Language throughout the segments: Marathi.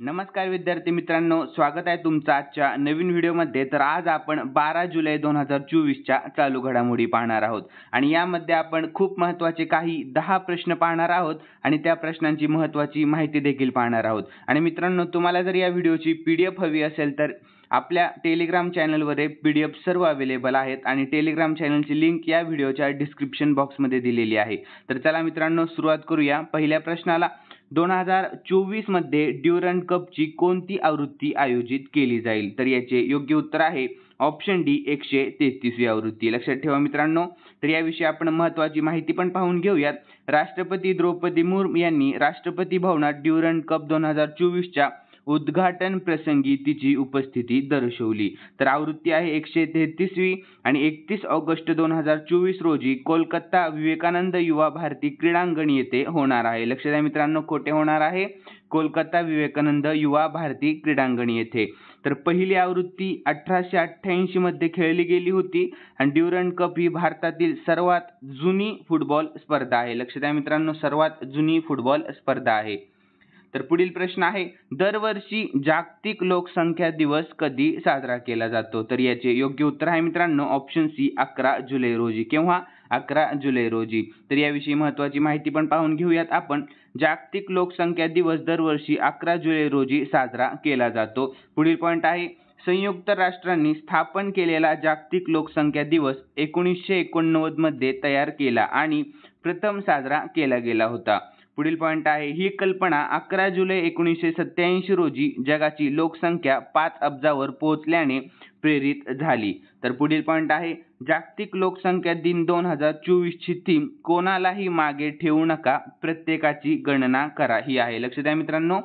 नमस्कार विद्यार्थी मित्रांनो, स्वागत आहे तुमचं आजच्या नवीन व्हिडिओमध्ये। तर आज आपण 12 जुलै 2024च्या चालू घडामोडी पाहणार आहोत आणि यामध्ये आपण खूप महत्त्वाचे काही 10 प्रश्न पाहणार आहोत आणि त्या प्रश्नांची महत्त्वाची माहिती देखील पाहणार आहोत। आणि मित्रांनो, तुम्हाला जर या व्हिडिओची PDF हवी असेल तर आपल्या टेलिग्राम चॅनलवर PDF सर्व अवेलेबल आहेत आणि टेलिग्राम चॅनलची लिंक या व्हिडिओच्या डिस्क्रिप्शन बॉक्समध्ये दिलेली आहे। तर चला मित्रांनो, सुरुवात करूया पहिल्या प्रश्नाला। 2024 मध्ये ड्युरंड कपची कोणती आवृत्ती आयोजित केली जाईल? तर याचे योग्य उत्तर आहे ऑप्शन डी 133वी आवृत्ती। लक्षात ठेवा मित्रांनो। तर याविषयी आपण महत्त्वाची माहिती पण पाहून घेऊयात। राष्ट्रपती द्रौपदी मुर्मू यांनी राष्ट्रपती भवनात ड्युरंड कप 2024च्या उद्घाटन प्रसंगी तिची उपस्थिती दर्शवली। तर आवृत्ती आहे 133वी आणि 31 ऑगस्ट 2024 रोजी कोलकाता विवेकानंद युवा भारती क्रीडांगण येथे होणार आहे। लक्षात द्या मित्रांनो, कोठे होणार आहे? कोलकाता विवेकानंद युवा भारती क्रीडांगण येथे। तर पहिली आवृत्ती 1888 मध्ये खेळली गेली होती आणि ड्युरंड कप ही भारतातील सर्वात जुनी फुटबॉल स्पर्धा आहे। लक्षात द्या मित्रांनो, सर्वात जुनी फुटबॉल स्पर्धा आहे। तर पुढील प्रश्न आहे, दरवर्षी जागतिक लोकसंख्या दिवस कधी साजरा केला जातो? तर याचे योग्य उत्तर आहे मित्रांनो ऑप्शन सी 11 जुलै रोजी। केव्हा? 11 जुलै रोजी। तर याविषयी महत्त्वाची माहिती पण पाहून घेऊयात आपण। जागतिक लोकसंख्या दिवस दरवर्षी 11 जुलै रोजी साजरा केला जातो। पुढील पॉईंट आहे, संयुक्त राष्ट्रांनी स्थापन केलेला जागतिक लोकसंख्या दिवस 1989 मध्ये तयार केला आणि प्रथम साजरा केला गेला होता। पुढील पॉईंट आहे, ही कल्पना 11 जुलै 1987 रोजी जगाची लोकसंख्या 5 अब्जावर पोहोचल्याने प्रेरित झाली। तर पुढील पॉईंट आहे, जागतिक लोकसंख्या दिन 2024 ची थीम कोणालाही मागे ठेवू नका, प्रत्येकाची गणना करा ही आहे। लक्ष द्या मित्रांनो।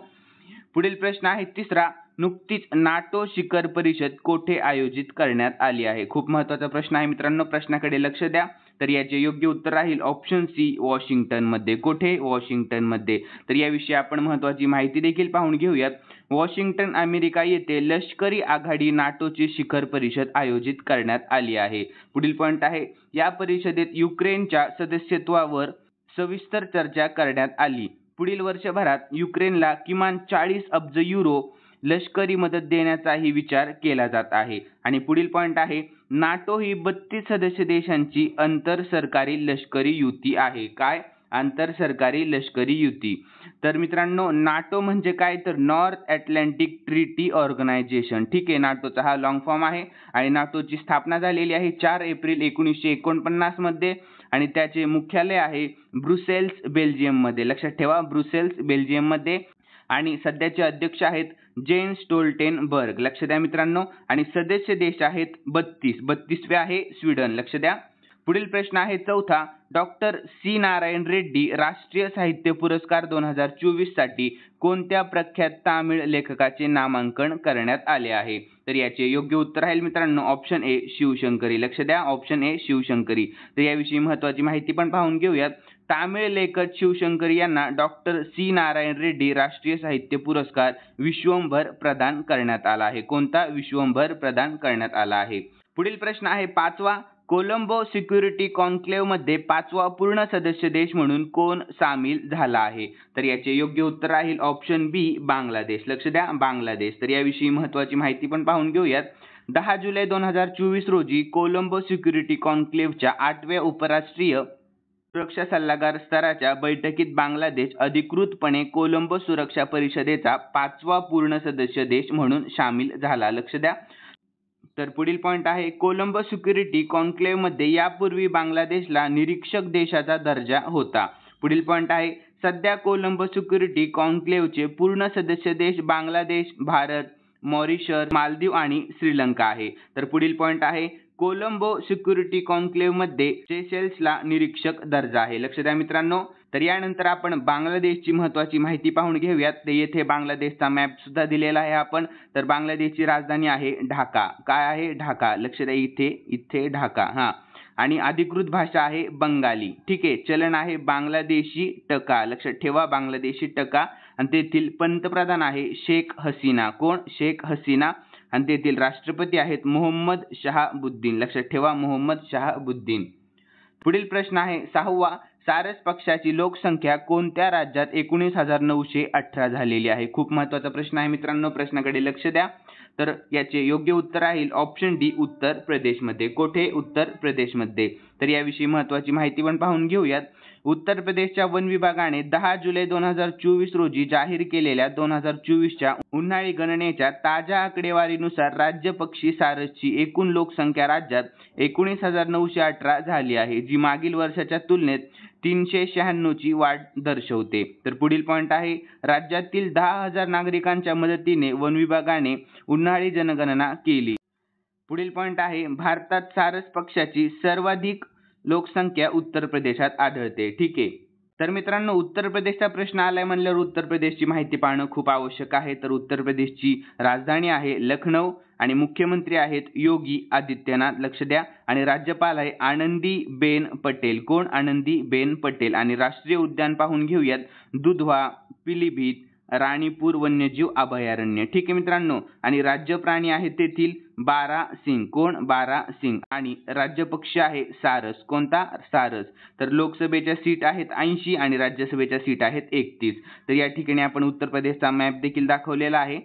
पुढील प्रश्न आहे तिसरा, नुकतीच नाटो शिखर परिषद कोठे आयोजित करण्यात आली आहे? खूप महत्त्वाचा प्रश्न आहे मित्रांनो, प्रश्नाकडे लक्ष द्या। तर याचे योग्य उत्तर राहील ऑप्शन सी वॉशिंग्टन मध्ये। कोठे? वॉशिंग्टन मध्ये। तर याविषयी आपण महत्त्वाची माहिती देखील पाहून घेऊयात। वॉशिंग्टन अमेरिका येथे लष्करी आघाडी नाटोची शिखर परिषद आयोजित करण्यात आली आहे। पुढील पॉईंट आहे, या परिषदेत युक्रेनच्या सदस्यत्वावर सविस्तर चर्चा करण्यात आली। पुढील वर्षभरात युक्रेनला किमान 40 अब्ज युरो लष्करी मदत देण्याचाही विचार केला जात आहे। आणि पुढील पॉईंट आहे, नाटो ही 32 सदस्य देशांची आंतर सरकारी लष्करी युती आहे। काय? आंतर सरकारी लष्करी युती। तर मित्रांनो, नाटो म्हणजे काय? तर नॉर्थ अटलांटिक ट्रीटी ऑर्गनायझेशन। ठीक आहे, नाटोचा हा लॉंग फॉर्म आहे आणि नाटोची स्थापना झालेली आहे 4 एप्रिल 1949 मध्ये आणि त्याचे मुख्यालय आहे ब्रुसेल्स, बेल्जियम मध्ये। लक्षात ठेवा, ब्रुसेल्स, बेल्जियम मध्ये। आणि सध्याचे अध्यक्ष आहेत जेन्स स्टोल्टेनबर्ग। लक्ष द्या मित्रांनो। आणि सदस्य देश आहेत 32वे आहे स्वीडन। लक्ष द्या। पुढील प्रश्न आहे चौथा, डॉक्टर सी नारायण रेड्डी राष्ट्रीय साहित्य पुरस्कार 2024 साठी कोणत्या प्रख्यात तामिळ लेखकाचे नामांकन करण्यात आले आहे? तर याचे योग्य उत्तर आहे मित्रांनो ऑप्शन ए शिवशंकरी। लक्ष द्या, ऑप्शन ए शिवशंकरी। तर याविषयी महत्त्वाची माहिती पण पाहून घेऊयात। तामिळ लेखक शिवशंकरी यांना डॉक्टर सी नारायण रेड्डी राष्ट्रीय साहित्य पुरस्कार विश्वंभर प्रदान करण्यात आला आहे। कोणता? विश्वंभर प्रदान करण्यात आला आहे। पुढील प्रश्न आहे पाचवा, कोलंबो सिक्युरिटी कॉन्क्लेव्ह मध्ये 5वा पूर्ण सदस्य देश म्हणून कोण सामील झाला आहे? तर याचे योग्य उत्तर राहील ऑप्शन बी बांगलादेश। लक्ष द्या, बांगलादेश। तर याविषयी महत्त्वाची माहिती पण पाहून घेऊयात। 10 जुलै 2024 रोजी कोलंबो सिक्युरिटी कॉन्क्लेव्हच्या 8व्या उपराष्ट्रीय सुरक्षा सल्लागार स्तराच्या बैठकीत बांगलादेश अधिकृतपणे कोलंबो सुरक्षा परिषदेचा 5वा पूर्ण सदस्य देश म्हणून सामील झाला। लक्ष द्या। तर पुढील पॉईंट आहे, कोलंबो सिक्युरिटी कॉन्क्लेव्ह मध्ये यापूर्वी बांगलादेशला निरीक्षक देशाचा दर्जा होता। पुढील पॉईंट आहे, सध्या कोलंबो सिक्युरिटी कॉन्क्लेव्हचे पूर्ण सदस्य देश बांगलादेश, भारत, मॉरिशस, मालदीव आणि श्रीलंका आहे। तर पुढील पॉईंट आहे, कोलंबो सिक्युरिटी कॉन्क्लेव्ह मध्ये सेशेल्सला निरीक्षक दर्जा आहे। लक्ष द्या मित्रांनो। तर यानंतर आपण बांगलादेशची महत्त्वाची माहिती पाहून घेऊयात। ते येथे बांगलादेशचा मॅप सुद्धा दिलेला आहे आपण। तर बांगलादेशची राजधानी आहे ढाका। काय आहे? ढाका। लक्ष द्या, इथे ढाका। हा। आणि अधिकृत भाषा आहे बंगाली। ठीक आहे। चलन आहे बांगलादेशी टका। लक्षात ठेवा, बांगलादेशी टका। आणि तेथील पंतप्रधान आहे शेख हसीना। कोण? शेख हसीना। आणि तेथील राष्ट्रपती आहेत मोहम्मद शहाबुद्दीन। लक्षात ठेवा, मोहम्मद शहाबुद्दीन। पुढील प्रश्न आहे 6वा, सारस पक्षाची लोकसंख्या कोणत्या राज्यात 19,918 झालेली आहे? खूप महत्त्वाचा प्रश्न आहे मित्रांनो, प्रश्नाकडे लक्ष द्या. तर याचे योग्य उत्तर राहील ऑप्शन डी, उत्तर प्रदेशमध्ये. कोठे? उत्तर प्रदेशमध्ये. तर याविषयी महत्त्वाची माहिती पण पाहून घेऊयात. उत्तर प्रदेशच्या वन विभागाने 10 जुलै 2024 रोजी जाहीर केलेल्या 2024च्या उन्हाळी गणनेच्या ताज्या आकडेवारीनुसार राज्य पक्षी सारसची एकूण लोकसंख्या राज्यात 19,918 झाली आहे, जी मागील वर्षाच्या तुलनेत 396 ची वाढ दर्शवते. तर पुढील पॉइंट आहे, राज्यातील 10,000 नागरिकांच्या मदतीने वन विभागाने उन्हाळी जनगणना केली. पुढील पॉइंट आहे, भारतात सारस पक्षाची सर्वाधिक लोकसंख्या उत्तर प्रदेशात आढळते. ठीक आहे. तर मित्रांनो, उत्तर प्रदेशचा प्रश्न आलाय म्हणल्यावर उत्तर प्रदेशची माहिती पाहणं खूप आवश्यक आहे. तर उत्तर प्रदेशची राजधानी आहे लखनौ आणि मुख्यमंत्री आहेत योगी आदित्यनाथ. लक्ष द्या. आणि राज्यपाल आहे आनंदीबेन पटेल. कोण? आनंदीबेन पटेल. आणि राष्ट्रीय उद्यान पाहून घेऊयात, दुधवा, पिलीभीत, राणीपूर वन्यजीव अभयारण्य. ठीक आहे मित्रांनो. आणि राज्य प्राणी आहे तेथील बारासिंग. कोण? बारासिंग. आणि राज्य पक्षी आहे सारस. कोणता? सारस. तर लोकसभेच्या सीट आहेत 80 आणि राज्यसभेच्या सीट आहेत 31. तर या ठिकाणी आपण उत्तर प्रदेशचा मॅप देखील दाखवलेला आहे.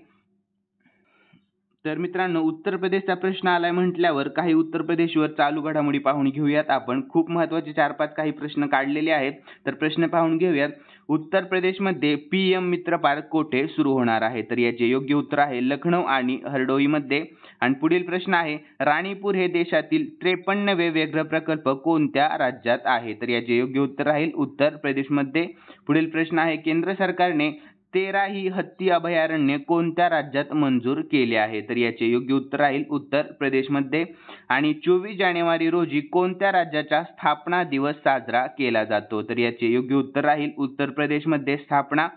तर मित्रांनो, उत्तर प्रदेशचा प्रश्न आलाय म्हटल्यावर काही उत्तर प्रदेशवर चालू घडामोडी पाहून घेऊयात आपण. खूप महत्त्वाचे 4-5 काही प्रश्न काढलेले आहेत. तर प्रश्न पाहून घेऊयात. उत्तर प्रदेशमध्ये PM मित्र पार्क कोठे सुरू होणार आहे? तर याचे योग्य उत्तर आहे लखनौ आणि हरडोईमध्ये. आणि पुढील प्रश्न आहे, राणीपूर हे देशातील 53वे व्याघ्र प्रकल्प कोणत्या राज्यात आहे? तर याचे योग्य उत्तर राहील उत्तर प्रदेशमध्ये. पुढील प्रश्न आहे, केंद्र सरकारने 13 ही हत्ती अभयारण्य कोणत्या राज्यात मंजूर केले आहे? तर याचे योग्य उत्तर राहील उत्तर प्रदेशमध्ये. आणि 24 जानेवारी रोजी कोणत्या राज्याचा स्थापना दिवस साजरा केला जातो? तर याचे योग्य उत्तर राहील उत्तर प्रदेशमध्ये. स्थापना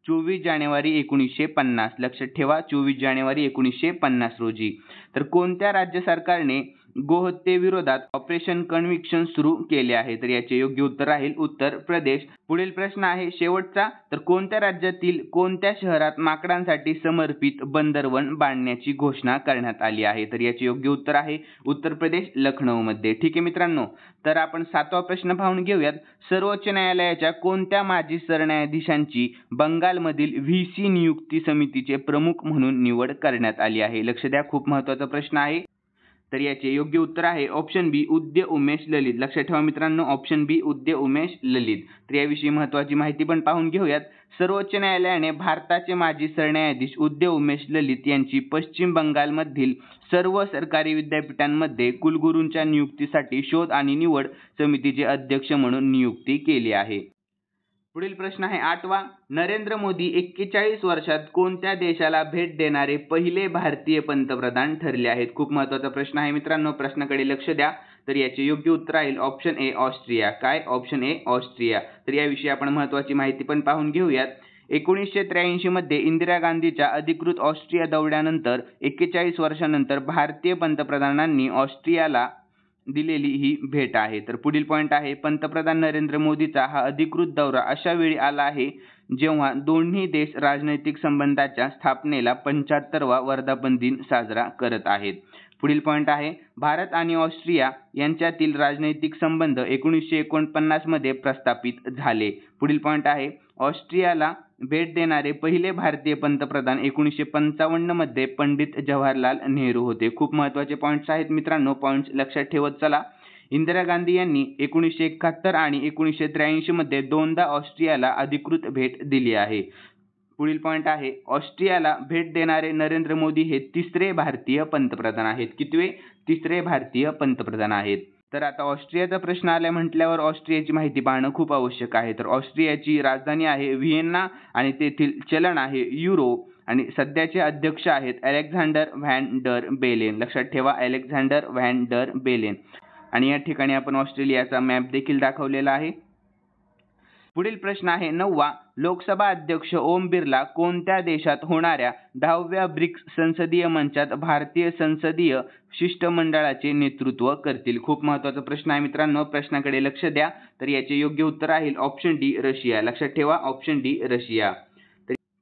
24 जानेवारी 1950. लक्षात ठेवा, 24 जानेवारी 1950 रोजी. तर कोणत्या राज्य सरकारने गोहत्येविरोधात ऑपरेशन कन्व्हिक्शन सुरू केले आहे? तर याचे योग्य उत्तर राहील उत्तर प्रदेश. पुढील प्रश्न आहे शेवटचा. तर कोणत्या राज्यातील कोणत्या शहरात माकडांसाठी समर्पित बंदरवन बांधण्याची घोषणा करण्यात आली आहे? तर याचे योग्य उत्तर आहे उत्तर प्रदेश, लखनौमध्ये. ठीक आहे मित्रांनो. तर आपण 7वा प्रश्न पाहून घेऊयात. सर्वोच्च न्यायालयाच्या कोणत्या माजी सरन्यायाधीशांची बंगालमधील VC नियुक्ती समितीचे प्रमुख म्हणून निवड करण्यात आली आहे? लक्ष द्या, खूप महत्त्वाचा प्रश्न आहे. तर याचे योग्य उत्तर आहे ऑप्शन बी, उद्य उमेश ललित. लक्षात ठेवा मित्रांनो, ऑप्शन बी, उद्य उमेश ललित. तर याविषयी महत्त्वाची माहिती पण पाहून घेऊयात. सर्वोच्च न्यायालयाने भारताचे माजी सरन्यायाधीश उद्य उमेश ललित यांची पश्चिम बंगालमधील सर्व सरकारी विद्यापीठांमध्ये कुलगुरूंच्या नियुक्तीसाठी शोध आणि निवड समितीचे अध्यक्ष म्हणून नियुक्ती केली आहे. पुढील प्रश्न आहे 8वा. नरेंद्र मोदी 41 वर्षात कोणत्या देशाला भेट देणारे पहिले भारतीय पंतप्रधान ठरले आहेत? खूप महत्त्वाचा प्रश्न आहे मित्रांनो, प्रश्नाकडे लक्ष द्या. तर याचे योग्य उत्तर राहील ऑप्शन ए, ऑस्ट्रिया. काय? Option A, Austria. तर याविषयी आपण महत्त्वाची माहिती पण पाहून घेऊयात. 1983 मध्ये इंदिरा गांधीच्या अधिकृत ऑस्ट्रिया दौऱ्यानंतर 41 वर्षानंतर भारतीय पंतप्रधानांनी ऑस्ट्रियाला दिलेली ही भेट आहे. तर पुढील पॉइंट आहे, पंतप्रधान नरेंद्र मोदीचा हा अधिकृत दौरा अशा वेळी आला आहे जेव्हा दोन्ही देश राजनैतिक संबंधाच्या स्थापनेला 75वा वर्धापन दिन साजरा करत आहेत. पुढील पॉइंट आहे, भारत आणि ऑस्ट्रिया यांच्यातील राजनैतिक संबंध 1949 मध्ये प्रस्थापित झाले. पुढील पॉइंट आहे, ऑस्ट्रियाला भेट देणारे पहिले भारतीय पंतप्रधान 1955 मध्ये पंडित जवाहरलाल नेहरू होते. खूप महत्त्वाचे पॉइंट्स आहेत मित्रांनो, पॉइंट्स लक्षात ठेवत चला. इंदिरा गांधी यांनी 1971 आणि 1983 मध्ये दोनदा ऑस्ट्रियाला अधिकृत भेट दिली आहे. पुढील पॉइंट आहे, ऑस्ट्रियाला भेट देणारे नरेंद्र मोदी हे तिसरे भारतीय पंतप्रधान आहेत. कितवे? तिसरे भारतीय पंतप्रधान आहेत. तर आता ऑस्ट्रियाचा प्रश्न आला म्हटल्यावर ऑस्ट्रियाची माहिती पाहणं खूप आवश्यक आहे. तर ऑस्ट्रियाची राजधानी आहे व्हिएन्ना आणि तेथील चलन आहे युरो आणि सध्याचे अध्यक्ष आहेत अलेक्झांडर व्हॅन डर बेलेन. लक्षात ठेवा, अलेक्झांडर व्हॅन डर बेलेन. आणि या ठिकाणी आपण ऑस्ट्रेलियाचा मॅप देखील दाखवलेला आहे. पुढील प्रश्न आहे 9वा. लोकसभा अध्यक्ष ओम बिर्ला कोणत्या देशात होणाऱ्या 10व्या ब्रिक्स संसदीय मंचात भारतीय संसदीय शिष्टमंडळाचे नेतृत्व करतील? खूप महत्त्वाचा प्रश्न आहे मित्रांनो, प्रश्नाकडे लक्ष द्या. तर याचे योग्य उत्तर राहील ऑप्शन डी, रशिया. लक्षात ठेवा, ऑप्शन डी, रशिया.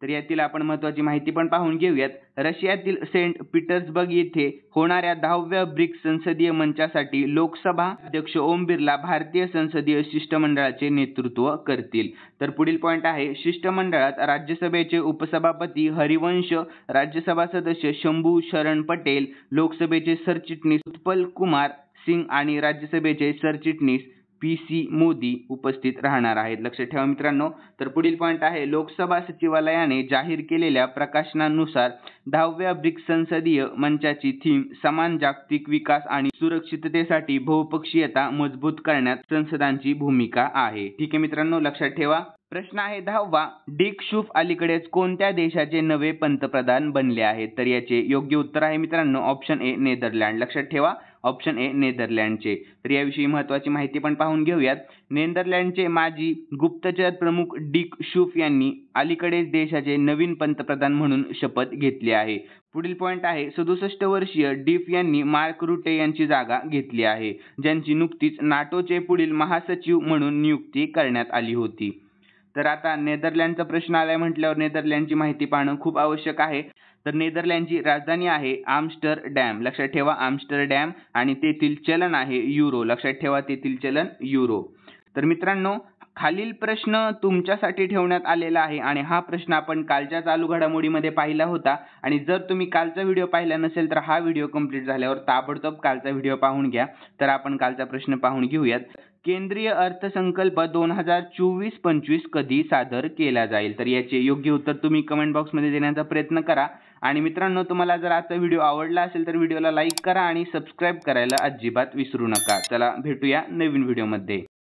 तर यातील आपण महत्त्वाची माहिती पण पाहून घेऊयात. रशियातील सेंट पीटर्सबर्ग येथे होणाऱ्या 10व्या ब्रिक्स संसदीय मंचासाठी लोकसभा अध्यक्ष ओम बिर्ला भारतीय संसदीय शिष्टमंडळाचे नेतृत्व करतील. तर पुढील पॉईंट आहे, शिष्टमंडळात राज्यसभेचे उपसभापती हरिवंश, राज्यसभा सदस्य शंभू शरण पटेल, लोकसभेचे सरचिटणीस उत्पल कुमार सिंग आणि राज्यसभेचे सरचिटणीस PC मोदी उपस्थित राहणार आहेत. लक्षात ठेवा मित्रांनो. तर पुढील पॉईंट आहे, लोकसभा सचिवालयाने जाहीर केलेल्या प्रकाशनानुसार 10व्या ब्रिक्स संसदीय मंचाची थीम समान जागतिक विकास आणि सुरक्षिततेसाठी बहुपक्षीयता मजबूत करण्यात संसदांची भूमिका आहे. ठीक आहे मित्रांनो, लक्षात ठेवा. प्रश्न आहे 10वा, डिक शूफ अलीकडेच कोणत्या देशाचे नवे पंतप्रधान बनले आहेत? तर याचे योग्य उत्तर आहे मित्रांनो ऑप्शन ए नेदरलँड. लक्षात ठेवा ऑप्शन ए नेदरलँडचे. तर याविषयी महत्त्वाची माहिती पण पाहून घेऊयात. नेदरलँडचे माजी गुप्तचर प्रमुख डिक शूफ यांनी अलीकडेच देशाचे नवीन पंतप्रधान म्हणून शपथ घेतली आहे. पुढील पॉईंट आहे, 67 वर्षीय डिफ यांनी मार्क रुटे यांची जागा घेतली आहे, ज्यांची नुकतीच नाटोचे पुढील महासचिव म्हणून नियुक्ती करण्यात आली होती. तर आता नेदरलँडचा प्रश्न आलाय म्हटल्यावर नेदरलँडची माहिती पाहणं खूप आवश्यक आहे. तर नेदरलँडची राजधानी आहे आम्स्टरडॅम. लक्षात ठेवा आम्स्टरडॅम. आणि तेथील चलन आहे युरो. लक्षात ठेवा तेथील चलन युरो. तर मित्रांनो, खालील प्रश्न तुमच्यासाठी ठेवण्यात आलेला आहे आणि हा प्रश्न आपण कालच्या चालू घडामोडीमध्ये पाहिला होता. आणि जर तुम्ही कालचा व्हिडिओ पाहिला नसेल तर हा व्हिडिओ कंप्लीट झाल्यावर ताबडतोब कालचा व्हिडिओ पाहून घ्या. तर आपण कालचा प्रश्न पाहून घेऊयात. केंद्रीय अर्थसंकल्प 2024-25 कधी सादर केला जाईल? तर याचे योग्य उत्तर तुम्ही कमेंट बॉक्समध्ये देण्याचा प्रयत्न करा. आणि मित्रांनो, तुम्हाला जर आजचा व्हिडिओ आवडला असेल तर व्हिडिओला लाईक करा आणि सबस्क्राईब करायला अजिबात विसरू नका. चला भेटूया नवीन व्हिडिओमध्ये.